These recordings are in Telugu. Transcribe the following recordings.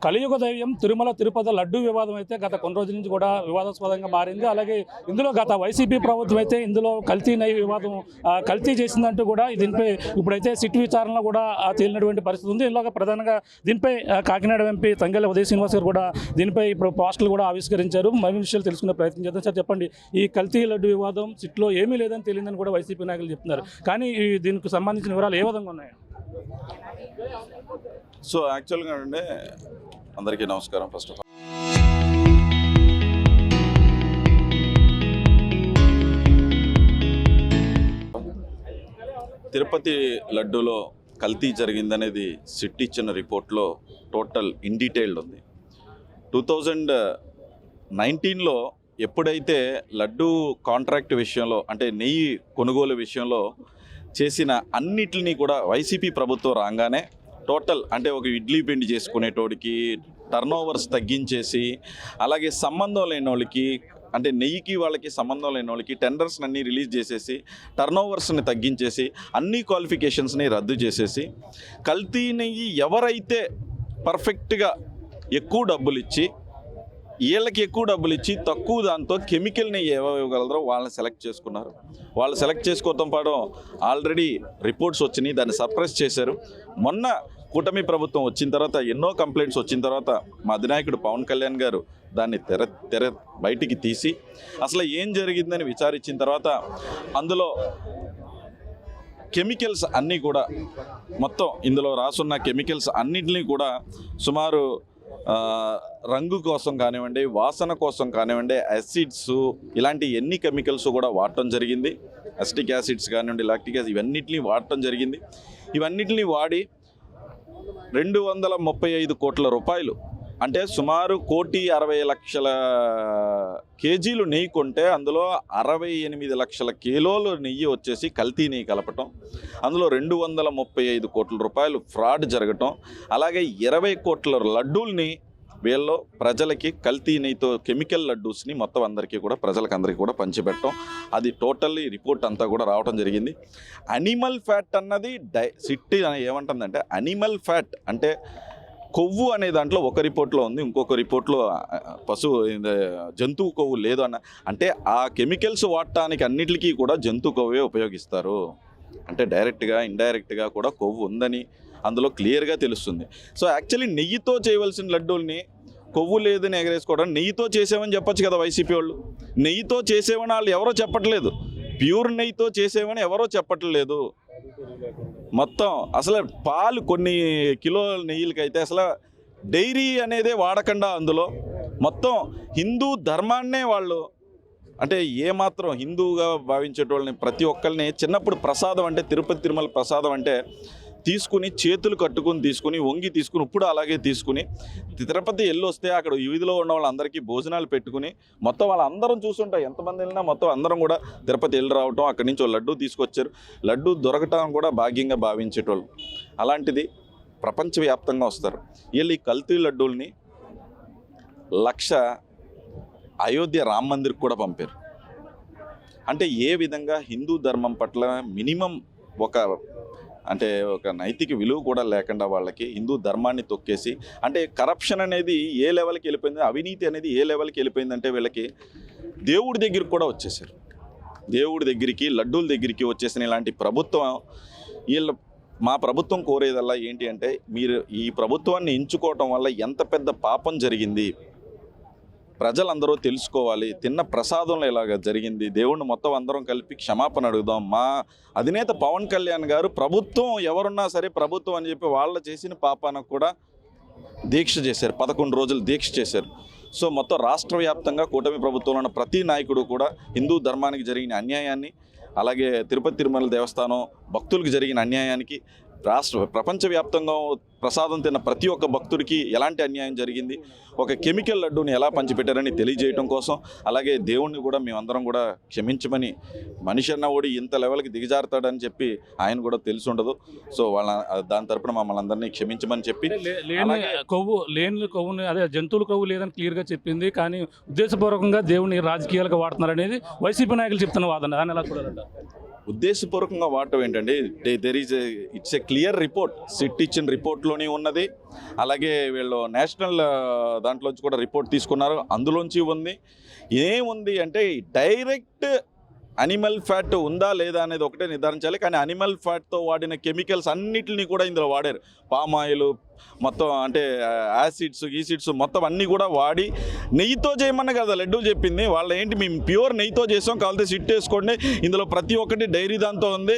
కలియుగ దైవం తిరుమల తిరుపతి లడ్డు వివాదం అయితే గత కొన్ని రోజుల నుంచి కూడా వివాదాస్పదంగా మారింది. అలాగే ఇందులో గత వైసీపీ ప్రభుత్వం అయితే ఇందులో కల్తీ నెయ్యి వివాదం కల్తీ చేసిందంటూ కూడా దీనిపై ఇప్పుడైతే సిట్ విచారణలో కూడా తేలినటువంటి పరిస్థితి ఉంది. ఇలాగ ప్రధానంగా దీనిపై కాకినాడ ఎంపీ తంగెళ్ల ఉదయ శ్రీనివాస్ గారు కూడా దీనిపై ఇప్పుడు పోస్టులు కూడా ఆవిష్కరించారు. మరిన్ని విషయాలు తెలుసుకునే ప్రయత్నం చేద్దాం. సార్ చెప్పండి, ఈ కల్తీ లడ్డు వివాదం సిట్లో ఏమీ లేదని తెలియదని కూడా వైసీపీ నాయకులు చెప్తున్నారు. కానీ దీనికి సంబంధించిన వివరాలు ఏ విధంగా ఉన్నాయి? సో యాక్చువల్గా అంటే అందరికీ నమస్కారం. ఫస్ట్ ఆఫ్ ఆల్ తిరుపతి లడ్డూలో కల్తీ జరిగిందనేది సిట్ ఇచ్చిన రిపోర్ట్లో టోటల్ ఇన్ డీటెయిల్డ్ ఉంది. 2019లో ఎప్పుడైతే లడ్డూ కాంట్రాక్ట్ విషయంలో అంటే నెయ్యి కొనుగోలు విషయంలో చేసిన అన్నిటిని కూడా వైసీపీ ప్రభుత్వం రాగానే టోటల్ అంటే ఒక ఇడ్లీ పిండి చేసుకునేటోడికి టర్నోవర్స్ తగ్గించేసి, అలాగే సంబంధం లేని వాళ్ళకి అంటే నెయ్యికి వాళ్ళకి సంబంధం లేని వాళ్ళకి టెండర్స్ అన్నీ రిలీజ్ చేసేసి టర్నోవర్స్ని తగ్గించేసి అన్ని క్వాలిఫికేషన్స్ని రద్దు చేసేసి కల్తీ నెయ్యి ఎవరైతే పర్ఫెక్ట్గా ఎక్కువ డబ్బులు ఇచ్చి వీళ్ళకి ఎక్కువ డబ్బులు ఇచ్చి తక్కువ దాంతో కెమికల్ నెయ్యి ఇవ్వగలరో వాళ్ళని సెలెక్ట్ చేసుకున్నారు. వాళ్ళు సెలెక్ట్ చేసుకోవడం పాటు ఆల్రెడీ రిపోర్ట్స్ వచ్చినాయి, దాన్ని సప్రెస్ చేశారు. మొన్న కూటమి ప్రభుత్వం వచ్చిన తర్వాత ఎన్నో కంప్లైంట్స్ వచ్చిన తర్వాత మా అధినాయకుడు పవన్ కళ్యాణ్ గారు దాన్ని తెర బయటికి తీసి అసలు ఏం జరిగిందని విచారించిన తర్వాత అందులో కెమికల్స్ అన్నీ కూడా మొత్తం ఇందులో రాసున్న కెమికల్స్ అన్నింటినీ కూడా సుమారు రంగు కోసం కానివ్వండి, వాసన కోసం కానివ్వండి, యాసిడ్స్ ఇలాంటి ఎన్ని కెమికల్స్ కూడా వాడటం జరిగింది. అసిటిక్ యాసిడ్స్ కానివ్వండి, లాక్టిక్ యాసిడ్ ఇవన్నిటిని వాడటం జరిగింది. ఇవన్నిటిని వాడి 235 కోట్ల రూపాయలు అంటే సుమారు 1,60,00,000 కేజీలు నెయ్యి కొంటే అందులో 68 లక్షల కిలోలు నెయ్యి వచ్చేసి కల్తీ నెయ్యి కలపటం, అందులో 235 కోట్ల రూపాయలు ఫ్రాడ్ జరగటం, అలాగే 20 కోట్ల లడ్డూల్ని వీళ్ళు ప్రజలకి కల్తీ నెయ్యితో కెమికల్ లడ్డూస్ని మొత్తం అందరికీ కూడా ప్రజలకందరికీ కూడా పంచిపెట్టడం, అది టోటల్లీ రిపోర్ట్ అంతా కూడా రావడం జరిగింది. అనిమల్ ఫ్యాట్ అన్నది సిట్టి ఏమంటుందంటే అనిమల్ ఫ్యాట్ అంటే కొవ్వు అనే దాంట్లో ఒక రిపోర్ట్లో ఉంది, ఇంకొక రిపోర్ట్లో జంతువు కొవ్వు లేదు అన్న. అంటే ఆ కెమికల్స్ వాడటానికి అన్నిటికీ కూడా జంతు కొవ్వే ఉపయోగిస్తారు. అంటే డైరెక్ట్గా ఇండైరెక్ట్గా కూడా కొవ్వు ఉందని అందులో క్లియర్గా తెలుస్తుంది. సో యాక్చువల్లీ నెయ్యితో చేయవలసిన లడ్డూల్ని కొవ్వు లేదని ఎగరేసుకోవడం నెయ్యితో చేసేవని చెప్పచ్చు కదా వైసీపీ వాళ్ళు. నెయ్యితో చేసేవని వాళ్ళు ఎవరో చెప్పట్లేదు, ప్యూర్ నెయ్యితో చేసేవని ఎవరో చెప్పట్లేదు. మొత్తం అసలు పాలు కొన్ని కిలోల నెయ్యిలకైతే అసలు డైరీ అనేదే వాడకుండా అందులో మొత్తం హిందూ ధర్మాన్నే వాళ్ళు అంటే ఏమాత్రం హిందువుగా భావించేటోళ్ళని ప్రతి ఒక్కరిని చిన్నప్పుడు ప్రసాదం అంటే తిరుపతి తిరుమల ప్రసాదం అంటే తీసుకుని చేతులు కట్టుకుని తీసుకుని వంగి తీసుకుని ఇప్పుడు అలాగే తీసుకుని తిరుపతి వెళ్ళి వస్తే అక్కడ వీధిలో ఉన్న వాళ్ళందరికీ భోజనాలు పెట్టుకుని మొత్తం వాళ్ళందరం చూస్తుంటాం, ఎంతమంది వెళ్ళినా మొత్తం అందరం కూడా తిరుపతి వెళ్ళి రావటం, అక్కడి నుంచి లడ్డూ తీసుకొచ్చారు, లడ్డూ దొరకటం కూడా భాగ్యంగా భావించేటోళ్ళు. అలాంటిది ప్రపంచవ్యాప్తంగా వస్తారు వీళ్ళు ఈ కల్తీ లడ్డూల్ని 1,00,000 అయోధ్య రామ మందిర్కి కూడా పంపారు. అంటే ఏ విధంగా హిందూ ధర్మం పట్ల మినిమం ఒక నైతిక విలువ కూడా లేకుండా వాళ్ళకి హిందూ ధర్మాన్ని తొక్కేసి అంటే కరప్షన్ అనేది ఏ లెవెల్కి వెళ్ళిపోయింది, అవినీతి అనేది ఏ లెవెల్కి వెళ్ళిపోయిందంటే వీళ్ళకి దేవుడి దగ్గరికి కూడా వచ్చేసారు. దేవుడి దగ్గరికి లడ్డూల దగ్గరికి వచ్చేసిన ఇలాంటి ప్రభుత్వం మా ప్రభుత్వం కోరేదల్లా ఏంటి అంటే మీరు ఈ ప్రభుత్వాన్ని ఎంచుకోవటం వల్ల ఎంత పెద్ద పాపం జరిగింది ప్రజలందరూ తెలుసుకోవాలి. తిన్న ప్రసాదంలో ఇలాగ జరిగింది, దేవుణ్ణి మొత్తం అందరం కలిపి క్షమాపణ అడుగుదాం. మా అధినేత పవన్ కళ్యాణ్ గారు ప్రభుత్వం ఎవరున్నా సరే ప్రభుత్వం అని చెప్పి వాళ్ళ చేసిన పాపానికి కూడా దీక్ష చేశారు, 11 రోజులు దీక్ష చేశారు. సో మొత్తం రాష్ట్ర వ్యాప్తంగా కూటమి ప్రభుత్వంలో ఉన్న ప్రతి నాయకుడు కూడా హిందూ ధర్మానికి జరిగిన అన్యాయాన్ని, అలాగే తిరుపతి తిరుమల దేవస్థానం భక్తులకు జరిగిన అన్యాయానికి, ప్రపంచవ్యాప్తంగా ప్రసాదం తిన్న ప్రతి ఒక్క భక్తుడికి ఎలాంటి అన్యాయం జరిగింది, ఒక కెమికల్ లడ్డూని ఎలా పంచిపెట్టారని తెలియజేయడం కోసం, అలాగే దేవుణ్ణి కూడా మేమందరం కూడా క్షమించమని, మనిషి అన్న కూడా ఇంత లెవెల్కి దిగజారుతాడని చెప్పి ఆయన కూడా తెలిసి ఉండదు. సో దాని తరపున మమ్మల్ని అందరినీ క్షమించమని చెప్పి కొవ్వుని అదే జంతువుల కొవ్వు లేదని క్లియర్గా చెప్పింది. కానీ ఉద్దేశపూర్వకంగా దేవుని రాజకీయాలకు వాడుతున్నారు అనేది వైసీపీ నాయకులు చెప్తున్న వాదన, దాన్ని ఎలా చూడాలంట? ఉద్దేశపూర్వకంగా వాడటం ఏంటంటే it's a clear report, SIT ఇచ్చిన రిపోర్ట్లోనే ఉన్నది. అలాగే వీళ్ళు నేషనల్ దాంట్లోంచి కూడా రిపోర్ట్ తీసుకున్నారు, అందులోంచి ఉంది. ఏముంది అంటే డైరెక్ట్ అనిమల్ ఫ్యాట్ ఉందా లేదా అనేది ఒకటే నిర్ధారించాలి. కానీ అనిమల్ ఫ్యాట్తో వాడిన కెమికల్స్ అన్నిటిని కూడా ఇందులో వాడారు. పామ్ ఆయిల్ మొత్తం, అంటే యాసిడ్స్ మొత్తం అన్నీ కూడా వాడి నెయ్యితో చేయమన్న కదా లడ్డూ చెప్పింది. వాళ్ళు ఏంటి, మేము ప్యూర్ నెయ్యితో చేసాం, కావాలంటే సిట్ వేసుకోండి, ఇందులో ప్రతి ఒక్కటి డైరీ దాంతో ఉంది,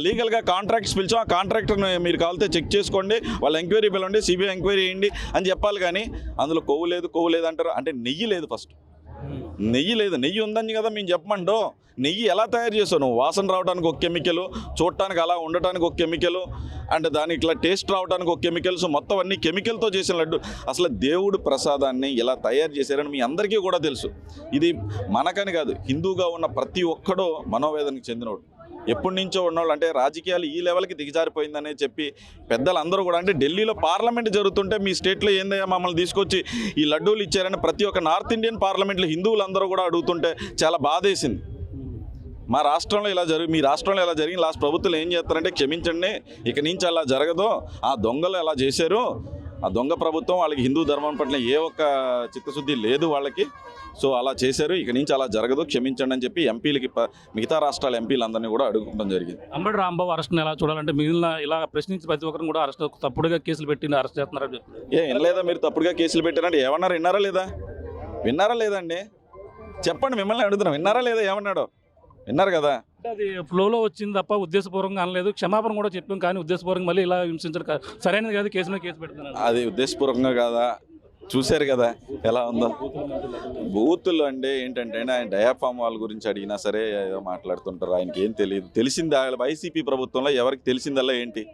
లీగల్గా కాంట్రాక్ట్స్ పిలిచాం, ఆ కాంట్రాక్టర్ని మీరు కావాలంటే చెక్ చేసుకోండి, వాళ్ళ ఎంక్వైరీ పిలవండి, సిబిఐ ఎంక్వైరీ చేయండి అని చెప్పాలి. కానీ అందులో కొవ్వు లేదు అంటారు. అంటే నెయ్యి లేదు, ఫస్ట్ నెయ్యి లేదు. నెయ్యి ఉందని కదా మేము చెప్పమండో. నెయ్యి ఎలా తయారు చేసావు నువ్వు? వాసన రావడానికి ఒక కెమికల్, చూడటానికి అలా ఉండటానికి ఒక కెమికల్, అంటే దానికి ఇట్లా టేస్ట్ రావడానికి ఒక కెమికల్స్, మొత్తం అన్ని కెమికల్తో చేసిన లడ్డు. అసలు దేవుడు ప్రసాదాన్ని ఇలా తయారు చేశారని మీ అందరికీ కూడా తెలుసు. ఇది మనకని కాదు, హిందూగా ఉన్న ప్రతి ఒక్కడో మనోవేదనకి చెందినవాడు. ఎప్పటి నుంచో ఉన్నవాళ్ళు, అంటే రాజకీయాలు ఈ లెవెల్కి దిగజారిపోయిందనే చెప్పి పెద్దలందరూ కూడా, అంటే ఢిల్లీలో పార్లమెంట్ జరుగుతుంటే మీ స్టేట్లో ఏందయ్యా మమ్మల్ని తీసుకొచ్చి ఈ లడ్డూలు ఇచ్చారని ప్రతి ఒక్క నార్త్ ఇండియన్ పార్లమెంట్లో హిందువులందరూ కూడా అడుగుతుంటే చాలా బాధేసింది. మా రాష్ట్రంలో ఇలా మీ రాష్ట్రంలో ఇలా జరిగింది, లాస్ట్ ప్రభుత్వం ఏం చేస్తారంటే క్షమించండి, ఇక నుంచి అలా జరగదు, ఆ దొంగలు ఎలా చేశారు, ఆ దొంగ ప్రభుత్వం, వాళ్ళకి హిందూ ధర్మం పట్ల ఏ ఒక్క చిత్తశుద్ధి లేదు వాళ్ళకి, సో అలా చేశారు, ఇక నుంచి అలా జరగదు, క్షమించండి అని చెప్పి ఎంపీలకి, మిగతా రాష్ట్రాల ఎంపీలందరినీ కూడా అడుగుకోవడం జరిగింది. అంబటి రాంబాబు అరెస్ట్ని ఎలా చూడాలంటే, మిగిలిన ఇలా ప్రశ్నించి ప్రతి ఒక్కరిని కూడా తప్పుడుగా కేసులు పెట్టి అరెస్ట్ చేస్తున్నారు. ఏం లేదా, మీరు తప్పుడుగా కేసులు పెట్టారంటే ఏమన్నారు, విన్నారా లేదండి? చెప్పండి, మిమ్మల్ని అడుగుతున్నాం, విన్నారా లేదా? ఏమన్నాడో విన్నారు కదా. అది ఫ్లోలో వచ్చింది తప్ప ఉద్దేశపూర్వకంగా అనలేదు. క్షమాపణ కూడా చెప్పాం, కానీ ఉద్దేశపూర్వకంగా మళ్ళీ ఇలా హింసించడం సరైనది కాదు, కేసు మీద కేసు పెడుతున్నారు. అది ఉద్దేశపూర్వకంగా కాదా? చూశారు కదా ఎలా ఉందో. బూతులు అంటే ఏంటంటే, ఆయన డయాఫామ్ వాళ్ళ గురించి అడిగినా సరే ఏదో మాట్లాడుతుంటారు, ఆయనకి ఏం తెలియదు. తెలిసింది వైసీపీ ప్రభుత్వంలో ఎవరికి తెలిసిందల్లా ఏంటి,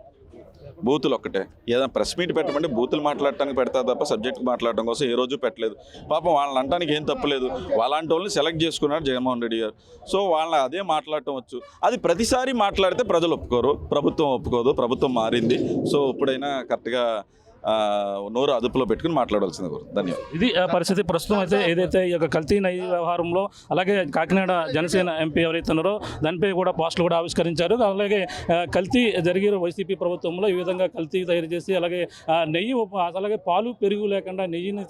బూతులు ఒక్కటే. ఏదైనా ప్రెస్ మీట్ పెట్టమంటే బూతులు మాట్లాడటానికి పెడతారు తప్ప సబ్జెక్ట్ మాట్లాడటం కోసం ఏ రోజు పెట్టలేదు. పాపం వాళ్ళని అంటానికి ఏం తప్పలేదు, వాళ్ళంటి వాళ్ళని సెలెక్ట్ చేసుకున్నారు జగన్మోహన్ రెడ్డి గారు. సో వాళ్ళని అదే మాట్లాడటం వచ్చు. అది ప్రతిసారి మాట్లాడితే ప్రజలు ఒప్పుకోరు, ప్రభుత్వం ఒప్పుకోదు. ప్రభుత్వం మారింది, సో ఇప్పుడైనా కరెక్ట్గా నోరు అదుపులో పెట్టుకుని మాట్లాడాల్సింది. ధన్యవాదాలు. ఇది పరిస్థితి ప్రస్తుతం అయితే. ఏదైతే ఈ యొక్క కల్తీ నెయ్యి వ్యవహారంలో, అలాగే కాకినాడ జనసేన ఎంపీ ఎవరైతే ఉన్నారో దానిపై కూడా పోస్టులు కూడా ఆవిష్కరించారు. అలాగే కల్తీ జరిగిన వైసీపీ ప్రభుత్వంలో ఈ విధంగా కల్తీ తయారు చేసి, అలాగే నెయ్యి, అలాగే పాలు పెరుగు లేకుండా నెయ్యిని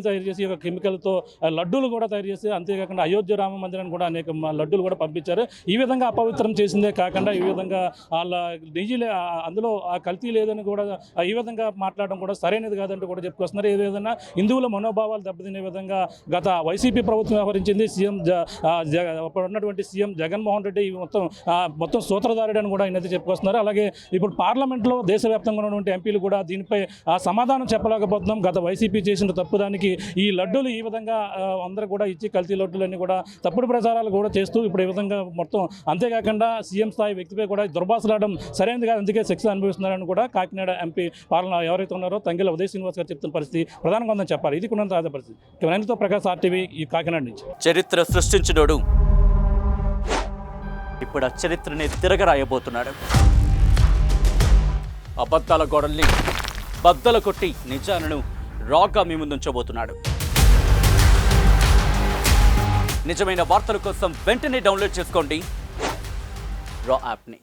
తయారు చేసి ఒక కెమికల్తో లడ్డూలు కూడా తయారు చేసి, అంతేకాకుండా అయోధ్య రామ మందిరాన్ని కూడా అనేక లడ్డూలు కూడా పంపించారు. ఈ విధంగా అపవిత్రం చేసిందే కాకుండా ఈ విధంగా వాళ్ళ నెయ్యి అందులో కల్తీ లేదని కూడా ఈ విధంగా మాట్లాడడం కూడా సరైనది కాదంటూ కూడా చెప్పుకొస్తున్నారు. ఏదైనా హిందువుల మనోభావాలు దెబ్బతినే విధంగా గత వైసీపీ ప్రభుత్వం వ్యవహరించింది. అప్పుడు ఉన్నటువంటి సీఎం జగన్మోహన్ రెడ్డి మొత్తం సూత్రధారుడని కూడా ఆయన చెప్పుకొస్తున్నారు. అలాగే ఇప్పుడు పార్లమెంట్లో దేశవ్యాప్తంగా ఉన్నటువంటి ఎంపీలు కూడా దీనిపై సమాధానం చెప్పలేకపోతున్నాం. గత వైసీపీ చేసిన తప్పుదానికి ఈ లడ్డూలు ఈ విధంగా అందరూ కూడా ఇచ్చి కల్తీ లడ్డూలన్నీ కూడా తప్పుడు ప్రచారాలు కూడా చేస్తూ ఇప్పుడు ఈ విధంగా మొత్తం, అంతేకాకుండా సీఎం స్థాయి వ్యక్తిపై కూడా దుర్భాషలాడడం సరైనది కాదు, అందుకే శిక్ష అనుభవిస్తున్నారని కూడా కాకినాడ ఎంపీ పాలన ఎవరైతే ఉన్నారో తంగెల ఉదయ్ శ్రీనివాస్ గారు చెప్తున్న పరిస్థితి ప్రధానంగా ఉందని చెప్పాలి. ఇది కూడా తాజా పరిస్థితి. కెమెరాతో ప్రకాష్, RTV, ఈ కాకినాడ నుంచి. చరిత్ర సృష్టించినోడు ఇప్పుడు ఆ చరిత్రని తిరగరాయబోతున్నాడు. అబద్ధాల గోడల్ని బద్దలు కొట్టి నిజాలను రాగా మీ ముందుంచబోతున్నాడు. నిజమైన వార్తల కోసం వెంటనే డౌన్లోడ్ చేసుకోండి రా యాప్ని.